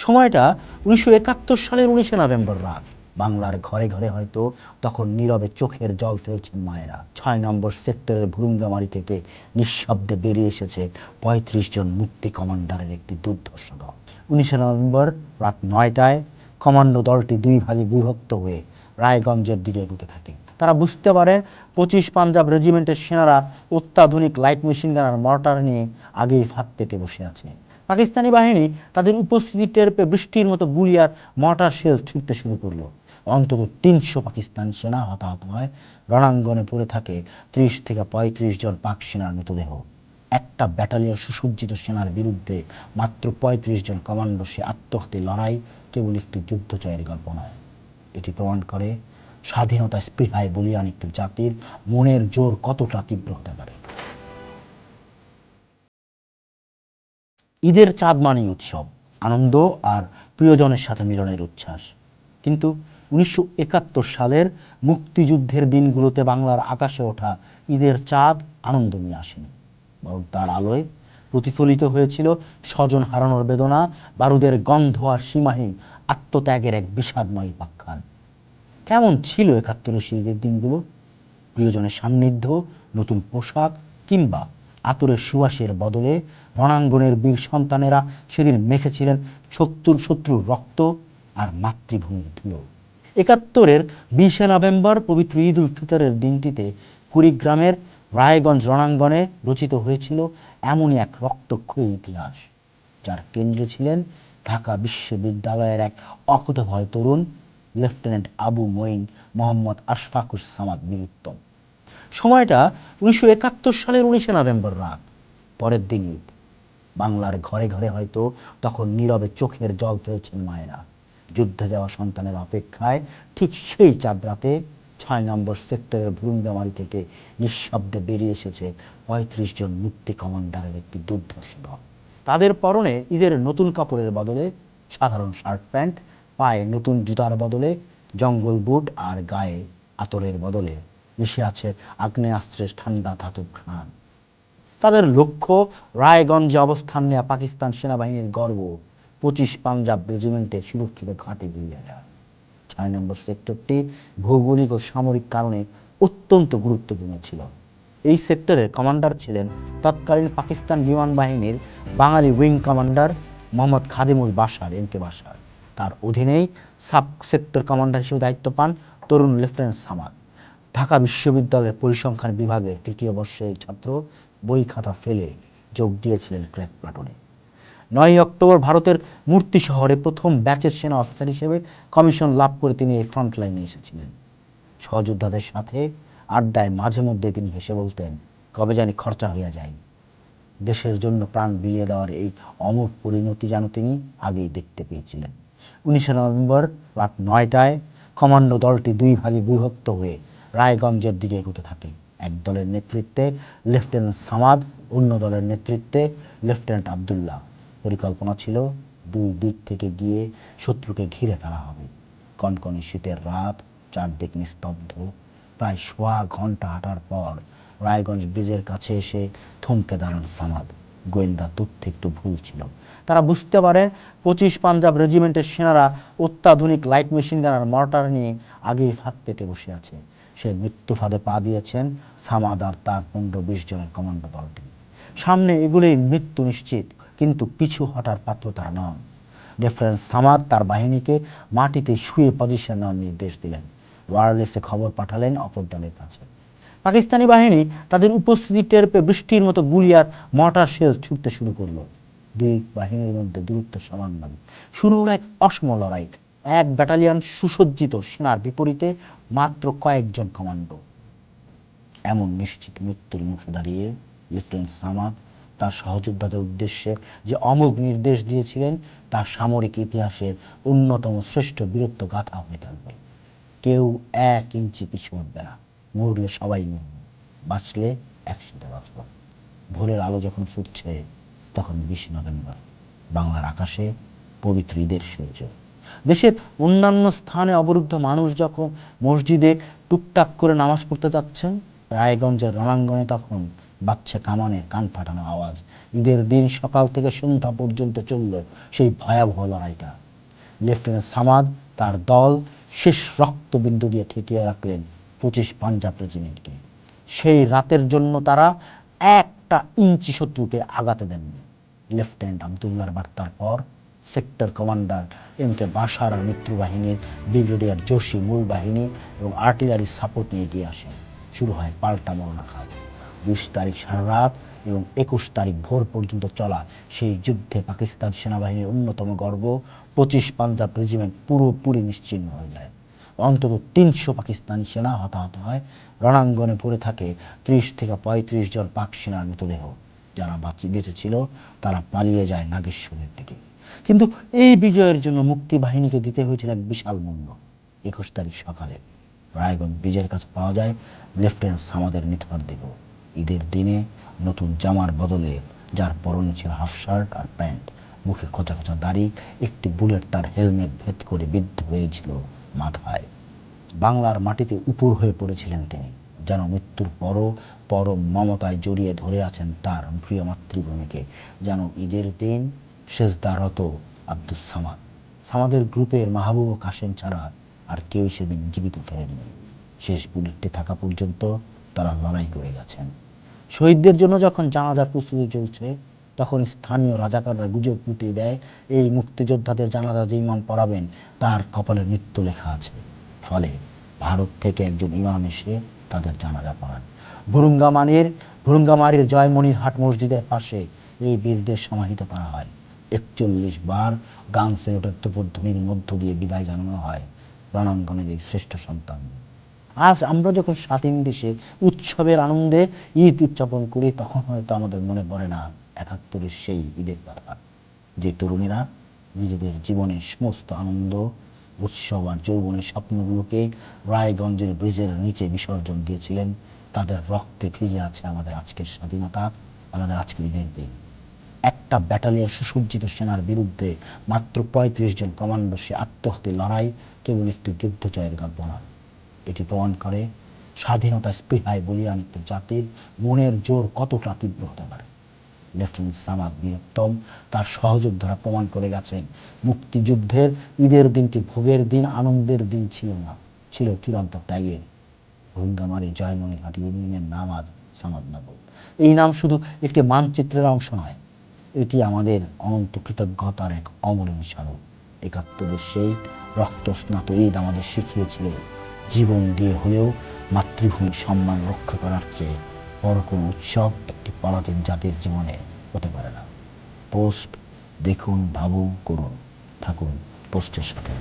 সময়টা 1971 সালের 19 নভেম্বর রাত। বাংলার ঘরে ঘরে হয়তো তখন নীরবে চোখের জল ফেলছেন মায়েরা। 6 নম্বর সেক্টরের ভুরুঙ্গামারি থেকে নিঃশব্দে বেরিয়ে এসেছে 35 জন মুক্তি কমান্ডারের একটি দুর্ধর্ষ দল। 19 নভেম্বর রাত 9টায় কমান্ডো দলটি দুই ভাগে বিভক্ত হয়ে রায়গঞ্জের দিকে এগোতে থাকে। তারা বুঝতে পারে 25 পাঞ্জাব রেজিমেন্টের সেনারা অত্যাধুনিক লাইট মেশিন গান আর মর্টার নিয়ে আগেই ফাঁদ পেতে বসে আছে। পাকিস্তানি বাহিনী তাদের উপস্থিতি টের পেয়ে বৃষ্টির মতো গুলি আর মর্টার শেল ছুটতে শুরু করলো। অন্তত 300 পাকিস্তানি সেনা হতাহত হয়। রণাঙ্গনে পড়ে থাকে 30 থেকে 35 জন পাক সেনার মৃতদেহ। একটা ব্যাটালিয়ন সুসজ্জিত সেনার বিরুদ্ধে মাত্র 35 জন কমান্ডো সে আত্মঘাতী লড়াই কেবল একটি যুদ্ধ জয়ের গল্প নয়, এটি প্রমাণ করে স্বাধীনতা স্পৃহায় বলিয়ান একটি জাতির মনের জোর কতটা তীব্র হতে পারে। ঈদের চাঁদ মানেই উৎসব, আনন্দ আর প্রিয়জনের সাথে মিলনের উচ্ছ্বাস। কিন্তু 1971 সালের মুক্তিযুদ্ধের দিনগুলোতে বাংলার আকাশে ওঠা ঈদের চাঁদ আনন্দ নিয়ে আসেনি, বরং তার আলোয় প্রতিফলিত হয়েছিল স্বজন হারানোর বেদনা, বারুদের গন্ধ আর সীমাহীন আত্মত্যাগের এক বিষাদময় উপাখ্যান। কেমন ছিল 71 ঈদের দিনগুলো? প্রিয়জনের সান্নিধ্য, নতুন পোশাক কিংবা আতরের সুবাসের বদলে রণাঙ্গনের বীর সন্তানেরা সেদিন মেখেছিলেন শত্রুর রক্ত আর মাতৃভূমির ধুলো। 71-এর 20 নভেম্বর পবিত্র ঈদ উল ফিতরের দিনটিতে কুড়িগ্রামের রায়গঞ্জ রণাঙ্গনে রচিত হয়েছিল এমনই এক রক্তক্ষয়ী ইতিহাস, যার কেন্দ্রে ছিলেন ঢাকা বিশ্ববিদ্যালয়ের এক অকুতোভয় তরুণ লেফটেন্যান্ট আবু মঈন মোহাম্মদ আশফাকুস সামাদ বীরুত্তম। সময়টা 1971 সালের 19 নভেম্বর রাত। পরের দিন ঈদ। বাংলার ঘরে ঘরে হয়তো তখন নীরবে চোখের জল ফেলছেন মায়েরা যুদ্ধে যাওয়া সন্তানের অপেক্ষায়। ঠিক সেই চাঁদ রাতে 6 নম্বর সেক্টরের ভুরুঙ্গামারি থেকে নিঃশব্দে বেরিয়ে এসেছে 35 জন মুক্তি কমান্ডারের একটি দুর্ধর্ষ দল। তাদের পরনে ঈদের নতুন কাপড়ের বদলে সাধারণ শার্ট প্যান্ট, পায়ে নতুন জুতার বদলে জঙ্গল বুট আর গায়ে আতরের বদলে মিশে আছে আগ্নেয়াস্ত্রের ঠান্ডা ধাতব ঘ্রাণ। তাদের লক্ষ্য রায়গঞ্জে অবস্থান নেওয়া পাকিস্তান সেনাবাহিনীর গর্ব 25 পাঞ্জাব রেজিমেন্টের সুরক্ষিত ঘাঁটি গুলিয়ে দেওয়া। 6 নম্বর সেক্টরটি ভৌগোলিক ও সামরিক কারণে অত্যন্ত গুরুত্বপূর্ণ ছিল। এই সেক্টরের কমান্ডার ছিলেন তৎকালীন পাকিস্তান বিমান বাহিনীর বাঙালি wing commander Mohammad Khadimul Bashar M K Bashar. তার অধীনেই সাব সেক্টর কমান্ডার হিসেবে দায়িত্ব পান তরুণ লেফটেন্যান্ট সামাদ। ঢাকা বিশ্ববিদ্যালয়ের পরিসংখ্যান বিভাগের 3য় বর্ষের ছাত্র, বই খাতা ফেলে যোগ দিয়েছিলেন ক্র্যাক প্লাটুনে। 9 অক্টোবর ভারতের মূর্তি শহরে প্রথম ব্যাচের সেনা অফিসার হিসেবে কমিশন লাভ করে তিনি এই ফ্রন্ট লাইনে এসেছিলেন। সহযোদ্ধাদের সাথে আড্ডায় মাঝে মধ্যে তিনি হেসে বলতেন, কবে জানি খরচা হইয়া যায়। দেশের জন্য প্রাণ বিলিয়ে দেওয়ার এই অমর পরিণতি যেন তিনি আগেই দেখতে পেয়েছিলেন। 19 নভেম্বর রাত 9টায় কমান্ডো দলটি দুই ভাগে বিভক্ত হয়ে রায়গঞ্জের দিকে এগোতে থাকে। এক দলের নেতৃত্বে লেফটেন্যান্ট সামাদ, অন্য দলের নেতৃত্বে লেফটেন্যান্ট আবদুল্লাহ। পরিকল্পনা ছিল দুই দিক থেকে গিয়ে শত্রুকে ঘিরে ফেলা হবে। কনকনে শীতের রাত, চারদিক নিস্তব্ধ। প্রায় সোয়া ঘন্টা হাঁটার পর রায়গঞ্জ ব্রিজের কাছে এসে থমকে দাঁড়ান সামাদ। গোয়েন্দা তথ্য একটু ভুল ছিল। তারা বুঝতে পারে 25 পাঞ্জাব রেজিমেন্টের সেনারা অত্যাধুনিক লাইট মেশিন গান আর মর্টার নিয়ে আগেই ফাঁদ পেতে বসে আছে। সে মৃত্যু ফাঁদে পা দিয়েছেন সামাদ আর তার 15-20 জনের কমান্ডো দলটি। সামনে এগুলোই মৃত্যু নিশ্চিত, কিন্তু পিছু হটার পাত্র তারা নন। লেফটেন্যান্ট সামাদ তার বাহিনীকে মাটিতে শুয়ে পজিশন নেওয়ার নির্দেশ দিলেন। ওয়্যারলেসে খবর পাঠালেন অপর দলের কাছে। পাকিস্তানি বাহিনী তাদের উপস্থিতি টের পেয়ে বৃষ্টির মতো গুলি আর মর্টার শেল ছুটতে শুরু করলো। দুই বাহিনীর মধ্যে দূরত্ব সমান নয়। শুরু হলো এক অসম লড়াই। এক ব্যাটালিয়ন সুসজ্জিত সেনার বিপরীতে মাত্র কয়েকজন কমান্ডো। এমন নিশ্চিত মৃত্যুর মুখে দাঁড়িয়ে লেফটেন্যান্ট সামাদ তার সহযোদ্ধাদের উদ্দেশ্যে যে অমোঘ নির্দেশ দিয়েছিলেন তা সামরিক ইতিহাসের অন্যতম শ্রেষ্ঠ বীরত্ব গাথা হয়ে থাকবে। কেউ 1 ইঞ্চি পিছু হটবে না। মরলে সবাই মরবে, বাঁচলে একসাথে বাঁচব। ভোরের আলো যখন ফুটছে তখন 20 নভেম্বর। বাংলার আকাশে পবিত্র ঈদের সূর্য। দেশের অন্যান্য স্থানে অবরুদ্ধ মানুষ যখন মসজিদে টুকটাক করে নামাজ পড়তে যাচ্ছেন, রায়গঞ্জের রণাঙ্গনে তখন বাজছে কামানের কান ফাটানো আওয়াজ। ঈদের দিন সকাল থেকে সন্ধ্যা পর্যন্ত চলল সেই ভয়াবহ লড়াইটা। লেফটেন্যান্ট সামাদ তার দল শেষ রক্তবিন্দু দিয়ে ঠেকিয়ে রাখলেন 25 পাঞ্জাব রেজিমেন্টকে। সেই রাতের জন্য তারা একটা ইঞ্চি শত্রুকে আগাতে দেননি। লেফটেন্যান্ট আবদুল্লাহর বার্তার পর সেক্টর কমান্ডার এম.কে বাশার আর মিত্রবাহিনীর ব্রিগেডিয়ার জোশী মূল বাহিনী এবং আর্টিলারির সাপোর্ট নিয়ে এগিয়ে আসেন। শুরু হয় পাল্টা মরণাঘাত। 20 তারিখ সারা রাত এবং 21 তারিখ ভোর পর্যন্ত চলা সেই যুদ্ধে পাকিস্তান সেনাবাহিনীর অন্যতম গর্ব 25 পাঞ্জাব রেজিমেন্ট পুরোপুরি নিশ্চিহ্ন হয়ে যায়। অন্তত 300 পাকিস্তানি সেনা হতাহত হয়। রণাঙ্গনে পড়ে থাকে 30 থেকে 35 জন পাক সেনার মৃতদেহ। যারা বেঁচে ছিল তারা পালিয়ে যায় নাগেশ্বরের দিকে। কিন্তু এই বিজয়ের জন্য মুক্তি বাহিনীকে দিতে হয়েছিল এক বিশাল মূল্য। 21 তারিখ সকালে রায়গঞ্জ ব্রিজের কাছে পাওয়া যায় লেফটেন্যান্ট সামাদের মৃতদেহ। ঈদের দিনে নতুন জামার বদলে যার পরনে ছিল হাফ শার্ট আর প্যান্ট, মুখে খোঁচা খোঁচা দাড়ি, একটি বুলেট তার হেলমেট ভেদ করে বিদ্ধ হয়েছিল মাথায়। বাংলার মাটিতে উপুর হয়ে পড়েছিলেন তিনি, যেন মৃত্যুর পরও পরম মমতায় জড়িয়ে ধরে আছেন তার প্রিয় মাতৃভূমিকে। যেন ঈদের দিন সেজদারত আব্দুস সামাদ। সামাদের গ্রুপের মাহবুব কাশেম ছাড়া আর কেউ সেদিন জীবিত ফেরেননি। শেষ বুলেটটি থাকা পর্যন্ত তারা লড়াই করে গেছেন। শহীদদের জন্য যখন জানাজার প্রস্তুতি চলছে, তখন স্থানীয় রাজাকাররা গুজব পুঁটিয়ে দেয় এই মুক্তিযোদ্ধাদের জানাজা যে ইমাম পড়াবেন তার কপালে মৃত্যু লেখা আছে। ফলে ভারত থেকে একজন ইমাম এসে তাদের জানাজা পড়ান। ভুরুঙ্গামারীর জয়মনির হাট মসজিদের পাশে এই বীরদের সমাহিত করা হয়। 41 বার গান সেলুটের তোপধ্বনির মধ্য দিয়ে বিদায় জানানো হয় রণাঙ্গনের এই শ্রেষ্ঠ সন্তান। আজ আমরা যখন স্বাধীন দেশে উৎসবের আনন্দে ঈদ উদযাপন করি, তখন হয়তো আমাদের মনে পড়ে না 71-এর সেই ঈদের কথা। যে তরুণীরা নিজেদের জীবনের সমস্ত আনন্দ, উৎসব আর যৌবনের স্বপ্নগুলোকে রায়গঞ্জের ব্রিজের নিচে বিসর্জন দিয়েছিলেন, তাদের রক্তে ভিজে আছে আমাদের আজকের স্বাধীনতা, আমাদের আজকের ঈদের দিন। একটা ব্যাটালিয়ন সুসজ্জিত সেনার বিরুদ্ধে মাত্র 35 জন কমান্ডো সে আত্মঘাতী লড়াই কেবল একটি যুদ্ধ জয়ের গল্প নয়। এটি প্রমাণ করে স্বাধীনতা স্পৃহায় বলিয়ান জাতির মনের জোর কতটা তীব্র হতে পারে। লেফটেন্যান্ট সামাদ বীরত্তম, তার সহযোদ্ধারা প্রমাণ করে গেছেন মুক্তিযুদ্ধের ঈদের দিনটি ভোগের দিন, আনন্দের দিন ছিল না, ছিল চূড়ান্ত ত্যাগের। ভুরুঙ্গামারী জয়মনিরহাট ইউনিয়নের নাম আজ সামাদনগর। এই নাম শুধু একটি মানচিত্রের অংশ নয়, এটি আমাদের অনন্ত কৃতজ্ঞতার এক অমলিন স্মারক। 71-এর সেই রক্তস্নাত ঈদ আমাদের শিখিয়েছিল জীবন দিয়ে হলেও মাতৃভূমির সম্মান রক্ষা করার চেয়ে বড় কোনো উৎসব একটি পরাধীন জাতির জীবনে হতে পারে না। পোস্ট দেখুন, ভাবুন, করুন, থাকুন পোস্টের সাথে।